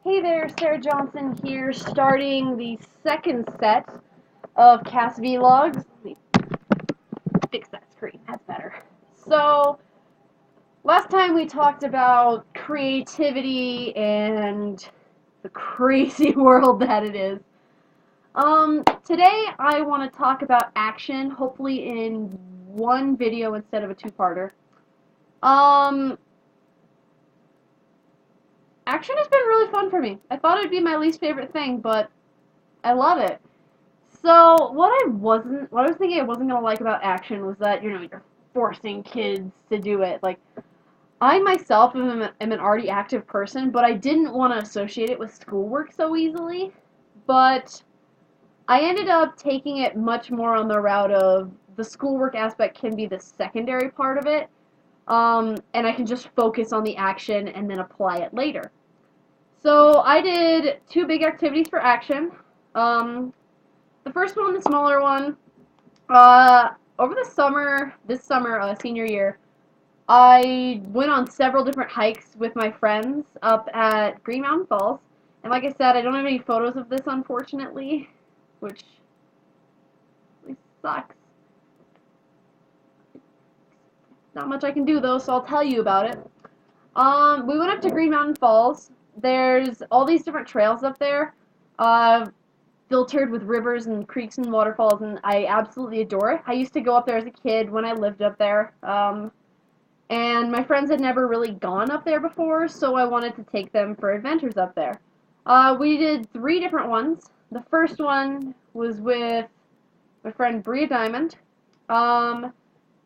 Hey there, Sarah Johnson here, starting the second set of CAS vlogs. Let me fix that screen, that's better. So, last time we talked about creativity and the crazy world that it is. Today I want to talk about action, hopefully in one video instead of a two-parter. Action has been really fun for me. I thought it would be my least favorite thing, but I love it. So, what I was thinking I wasn't gonna like about action was that, you're forcing kids to do it. Like, I myself am an already active person, but I didn't want to associate it with schoolwork so easily. But I ended up taking it much more on the route of the schoolwork aspect can be the secondary part of it, and I can just focus on the action and then apply it later. So I did two big activities for action. The first one, the smaller one, over the summer, senior year, I went on several different hikes with my friends up at Green Mountain Falls. And like I said, I don't have any photos of this, unfortunately, which really sucks. Not much I can do, though, so I'll tell you about it. We went up to Green Mountain Falls. There's all these different trails up there. Filtered with rivers and creeks and waterfalls, and I absolutely adore it. I used to go up there as a kid when I lived up there, and my friends had never really gone up there before, so I wanted to take them for adventures up there. We did 3 different ones. The first one was with my friend Bria Diamond.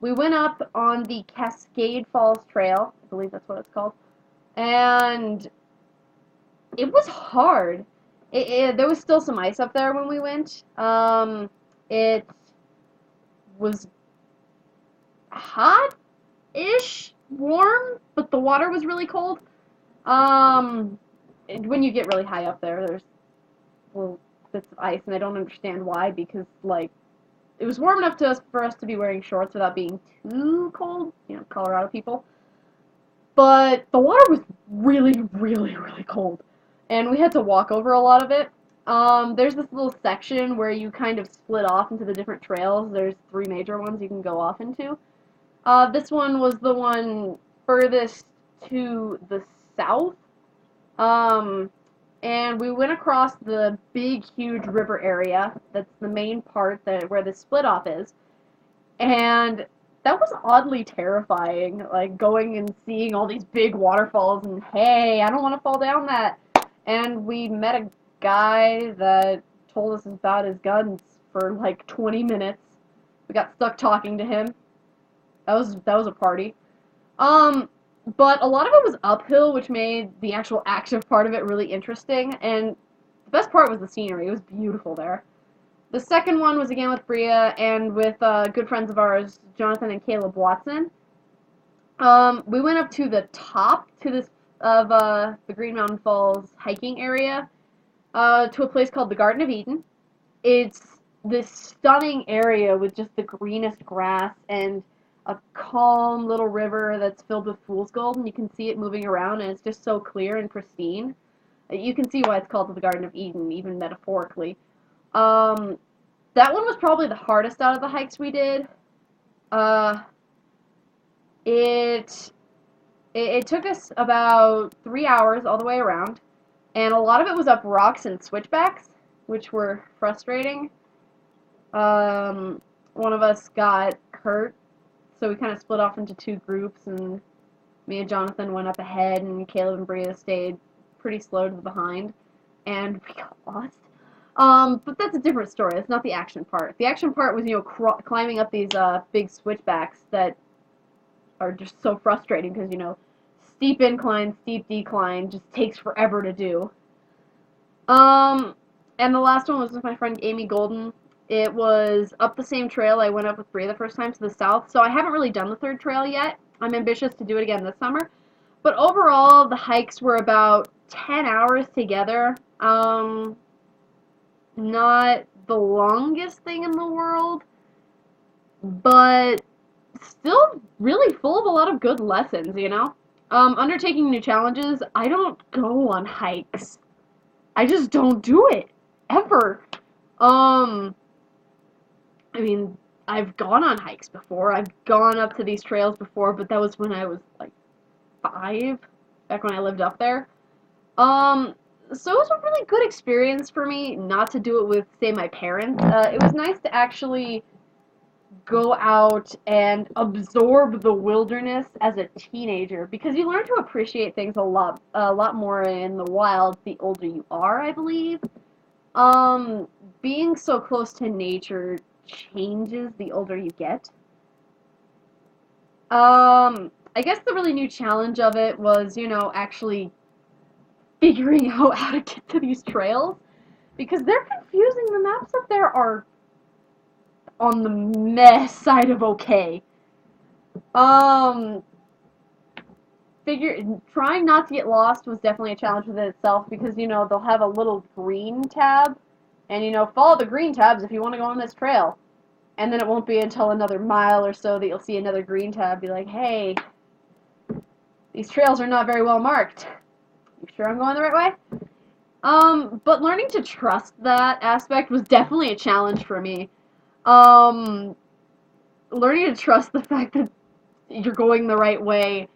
We went up on the Cascade Falls Trail, I believe that's what it's called, and it was hard. There was still some ice up there when we went. It was hot-ish, warm, but the water was really cold. When you get really high up there, there's little bits of ice, and I don't understand why, because, like, it was warm enough for us to be wearing shorts without being too cold, Colorado people. But the water was really, really, really cold. And we had to walk over a lot of it. There's this little section where you kind of split off into the different trails. There's 3 major ones you can go off into. This one was the one furthest to the south. And we went across the big, huge river area. That's the main part where the split off is. And that was oddly terrifying, like going and seeing all these big waterfalls and, hey, I don't want to fall down that. And we met a guy that told us about his guns for like 20 minutes. We got stuck talking to him. That was a party. But a lot of it was uphill, which made the actual active part of it really interesting. And the best part was the scenery. It was beautiful there. The second one was again with Bria and with good friends of ours, Jonathan and Caleb Watson. We went up to the top of the Green Mountain Falls hiking area to a place called the Garden of Eden. It's this stunning area with just the greenest grass and a calm little river that's filled with fool's gold, and you can see it moving around, and it's just so clear and pristine. You can see why it's called the Garden of Eden, even metaphorically. That one was probably the hardest out of the hikes we did. It took us about 3 hours all the way around, and a lot of it was up rocks and switchbacks, which were frustrating. One of us got hurt, so we kind of split off into 2 groups, and me and Jonathan went up ahead, and Caleb and Bria stayed pretty slow to the behind, and we got lost. But that's a different story. That's not the action part. The action part was, climbing up these big switchbacks that are just so frustrating because, steep incline, steep decline just takes forever to do. And the last one was with my friend Amy Golden. It was up the same trail I went up with Bria the first time to the south, so I haven't really done the 3rd trail yet. I'm ambitious to do it again this summer. But overall, the hikes were about 10 hours together. Not the longest thing in the world, but still really full of a lot of good lessons, Undertaking new challenges, I don't go on hikes I just don't do it ever. Um, I mean, I've gone on hikes before. I've gone up to these trails before, but that was when I was like 5, back when I lived up there. Um, so it was a really good experience for me not to do it with, say, my parents. It was nice to actually go out and absorb the wilderness as a teenager because you learn to appreciate things a lot more in the wild the older you are, I believe. Um, Being so close to nature changes the older you get. I guess the really new challenge of it was, actually figuring out how to get to these trails because they're confusing. The maps up there are on the mess side of okay. Um, Trying not to get lost was definitely a challenge within itself because they'll have a little green tab, and follow the green tabs if you want to go on this trail. And then it won't be until another mile or so that you'll see another green tab be like, hey, these trails are not very well marked. You sure I'm going the right way? But learning to trust that aspect was definitely a challenge for me. Um, Learning to trust the fact that you're going the right way,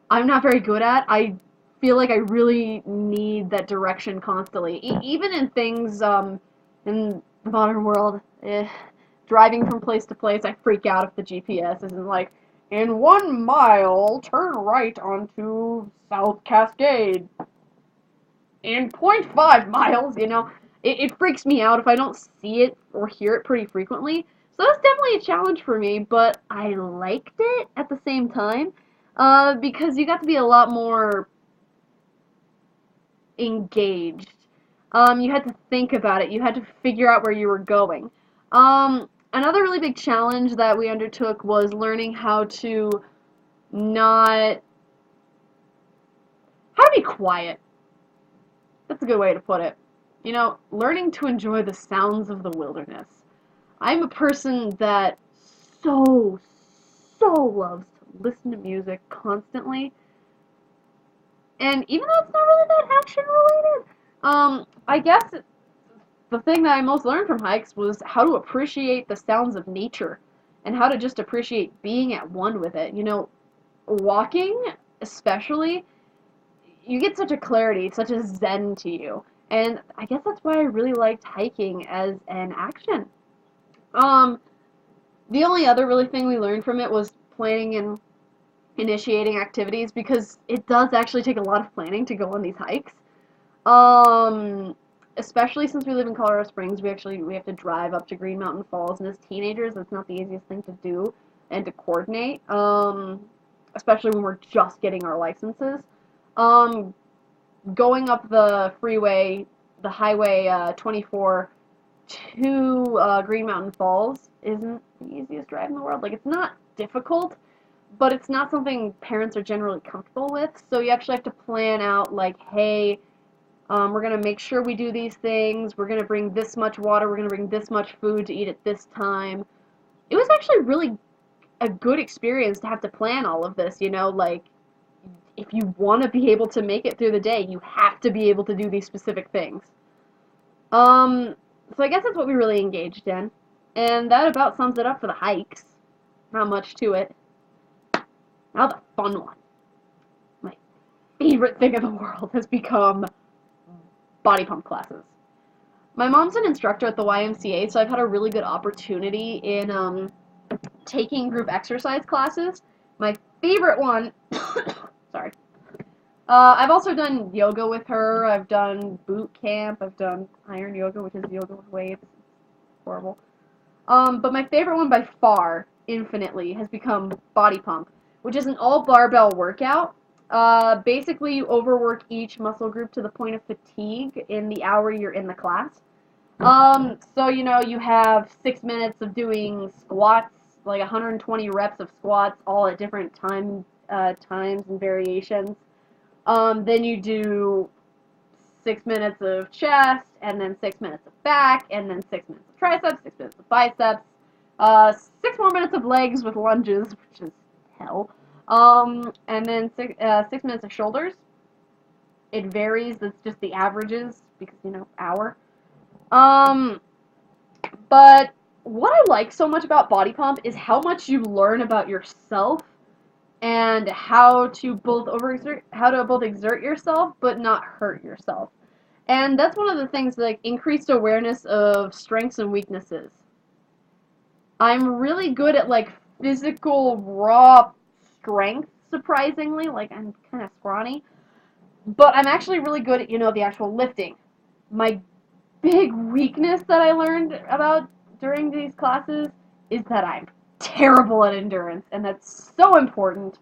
I'm not very good at. I feel like I really need that direction constantly. Even in things, in the modern world, driving from place to place, I freak out if the GPS isn't like, in 1 mile, turn right onto South Cascade. In .5 miles, it freaks me out if I don't see it or hear it pretty frequently. So that's definitely a challenge for me, but I liked it at the same time because you got to be a lot more engaged. You had to think about it. You had to figure out where you were going. Another really big challenge that we undertook was learning not how to be quiet. That's a good way to put it. Learning to enjoy the sounds of the wilderness. I'm a person that so, so loves to listen to music constantly. And even though it's not really that action related, I guess the thing that I most learned from hikes was how to appreciate the sounds of nature and how to just appreciate being at one with it. Walking, especially, you get such a clarity, such a zen to you. And I guess that's why I really liked hiking as an action. Um, the only other really thing we learned from it was planning and initiating activities because it does actually take a lot of planning to go on these hikes. Um, Especially since we live in Colorado Springs, we have to drive up to Green Mountain Falls, and as teenagers, that's not the easiest thing to do and to coordinate. Especially when we're just getting our licenses. Um, Going up the freeway, the Highway 24 to Green Mountain Falls isn't the easiest drive in the world. Like, it's not difficult, but it's not something parents are generally comfortable with. So you actually have to plan out, like, hey, we're going to make sure we do these things. We're going to bring this much water. We're going to bring this much food to eat at this time. It was actually really a good experience to have to plan all of this, like, if you want to be able to make it through the day, you have to be able to do these specific things. Um, so I guess that's what we really engaged in. And that about sums it up for the hikes. Not much to it. Now the fun one. My favorite thing in the world has become body pump classes. My mom's an instructor at the YMCA, so I've had a really good opportunity in taking group exercise classes. My favorite one, sorry. I've also done yoga with her. I've done boot camp. I've done iron yoga, which is yoga with weights. Horrible. But my favorite one by far, infinitely, has become body pump, which is an all barbell workout. Basically, you overwork each muscle group to the point of fatigue in the hour you're in the class. So you have 6 minutes of doing squats, like 120 reps of squats, all at different times and variations. Then you do 6 minutes of chest, and then 6 minutes of back, and then 6 minutes of triceps, 6 minutes of biceps, 6 more minutes of legs with lunges, which is hell. And then 6 minutes of shoulders. It varies. That's just the averages because, you know, hour. Um, but what I like so much about body pump is how much you learn about yourself and how to both exert yourself but not hurt yourself. And that's one of the things, like increased awareness of strengths and weaknesses. I'm really good at like physical raw strength, surprisingly. Like I'm kind of scrawny, but I'm actually really good at, you know, the actual lifting. My big weakness that I learned about during these classes is that I'm terrible at endurance, and that's so important.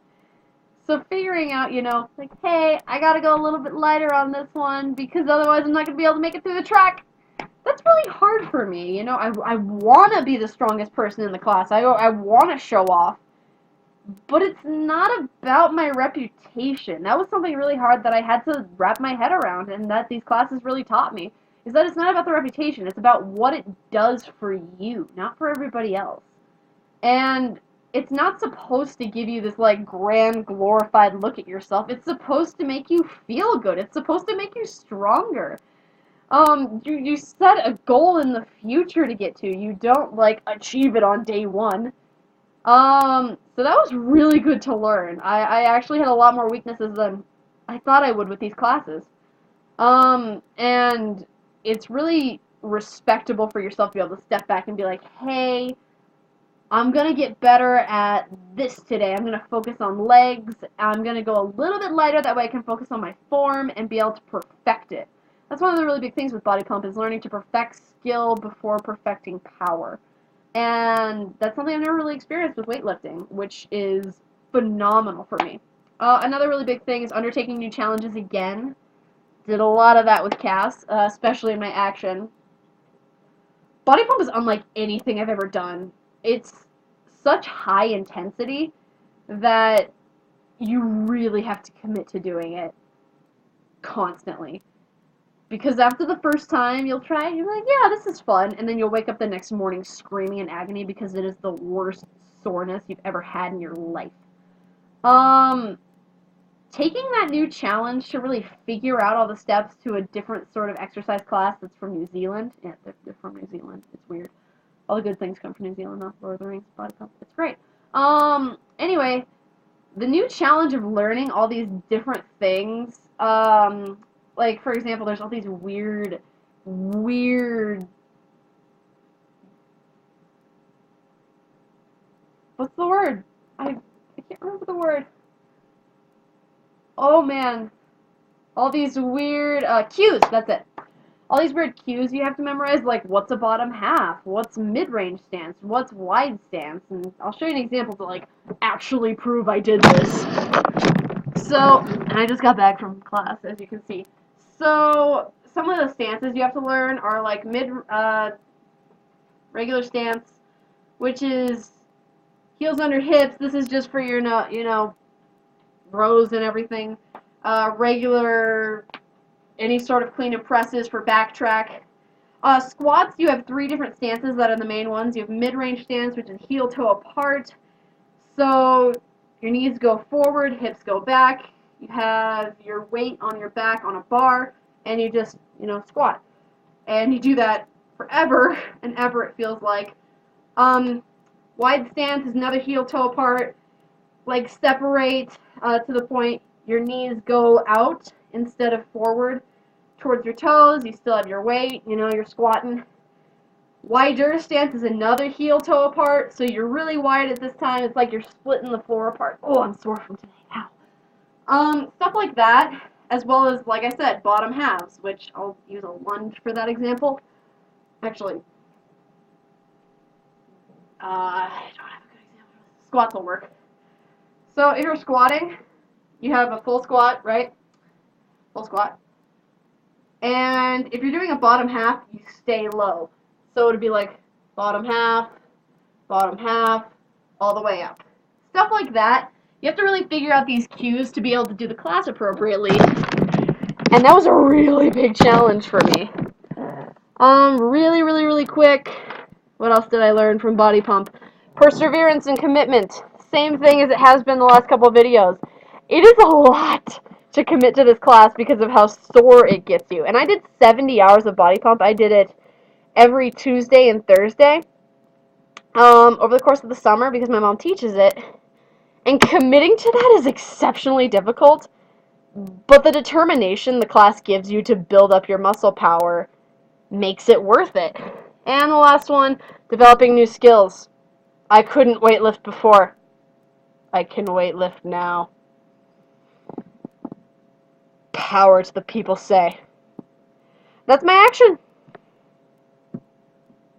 So figuring out, you know, like, hey, I gotta go a little bit lighter on this one because otherwise I'm not gonna be able to make it through the track. That's really hard for me, you know. I want to be the strongest person in the class. I want to show off, but it's not about my reputation. That was something really hard that I had to wrap my head around, and that these classes really taught me, is that it's not about the reputation. It's about what it does for you, not for everybody else. And it's not supposed to give you this like grand glorified look at yourself. It's supposed to make you feel good. It's supposed to make you stronger. You set a goal in the future to get to. You don't like achieve it on day one. So that was really good to learn. I actually had a lot more weaknesses than I thought I would with these classes. And it's really respectable for yourself to be able to step back and be like, hey, I'm gonna get better at this today. I'm gonna focus on legs. I'm gonna go a little bit lighter, that way I can focus on my form and be able to perfect it. That's one of the really big things with body pump, is learning to perfect skill before perfecting power. And that's something I've never really experienced with weightlifting, which is phenomenal for me. Another really big thing is undertaking new challenges again. Did a lot of that with CAS, especially in my action. Body pump is unlike anything I've ever done. It's such high intensity that you really have to commit to doing it constantly. Because after the first time you'll try it, you're like, yeah, this is fun, and then you'll wake up the next morning screaming in agony because it is the worst soreness you've ever had in your life. Um, Taking that new challenge to really figure out all the steps to a different sort of exercise class that's from New Zealand. Yeah, they're from New Zealand. It's weird. All the good things come from New Zealand, though. Lord of the Rings, body pump. It's great. Anyway, the new challenge of learning all these different things, like, for example, there's all these weird, what's the word? I can't remember the word. Oh, man. All these weird, cues, that's it. All these weird cues you have to memorize, like what's a bottom half, what's mid-range stance, what's wide stance, and I'll show you an example to like actually prove I did this. So, and I just got back from class, as you can see. So, some of the stances you have to learn are like regular stance, which is heels under hips. This is just for your, you know, rows and everything. Regular, any sort of clean and presses for backtrack. Squats, you have 3 different stances that are the main ones. You have mid-range stance, which is heel toe apart. So your knees go forward, hips go back. You have your weight on your back on a bar, and you just, you know, squat. And you do that forever and ever, it feels like. Wide stance is another heel toe apart. Legs separate to the point your knees go out instead of forward towards your toes. You still have your weight, you know, you're squatting. Wider stance is another heel toe apart, so you're really wide at this time. It's like you're splitting the floor apart. Oh, I'm sore from today. Ow. Stuff like that, as well as, like I said, bottom halves, which I'll use a lunge for that example. Actually, I don't have a good example. Squats will work. So if you're squatting, you have a full squat, right? Full squat. And if you're doing a bottom half, you stay low. So it would be like bottom half, all the way up. Stuff like that. You have to really figure out these cues to be able to do the class appropriately. And that was a really big challenge for me. Really quick. What else did I learn from body pump? Perseverance and commitment. Same thing as it has been the last couple of videos. It is a lot to commit to this class because of how sore it gets you. And I did 70 hours of body pump. I did it every Tuesday and Thursday over the course of the summer because my mom teaches it. And committing to that is exceptionally difficult, but the determination the class gives you to build up your muscle power makes it worth it. And the last one, developing new skills. I couldn't weightlift before. I can weightlift now. Power to the people say. That's my action.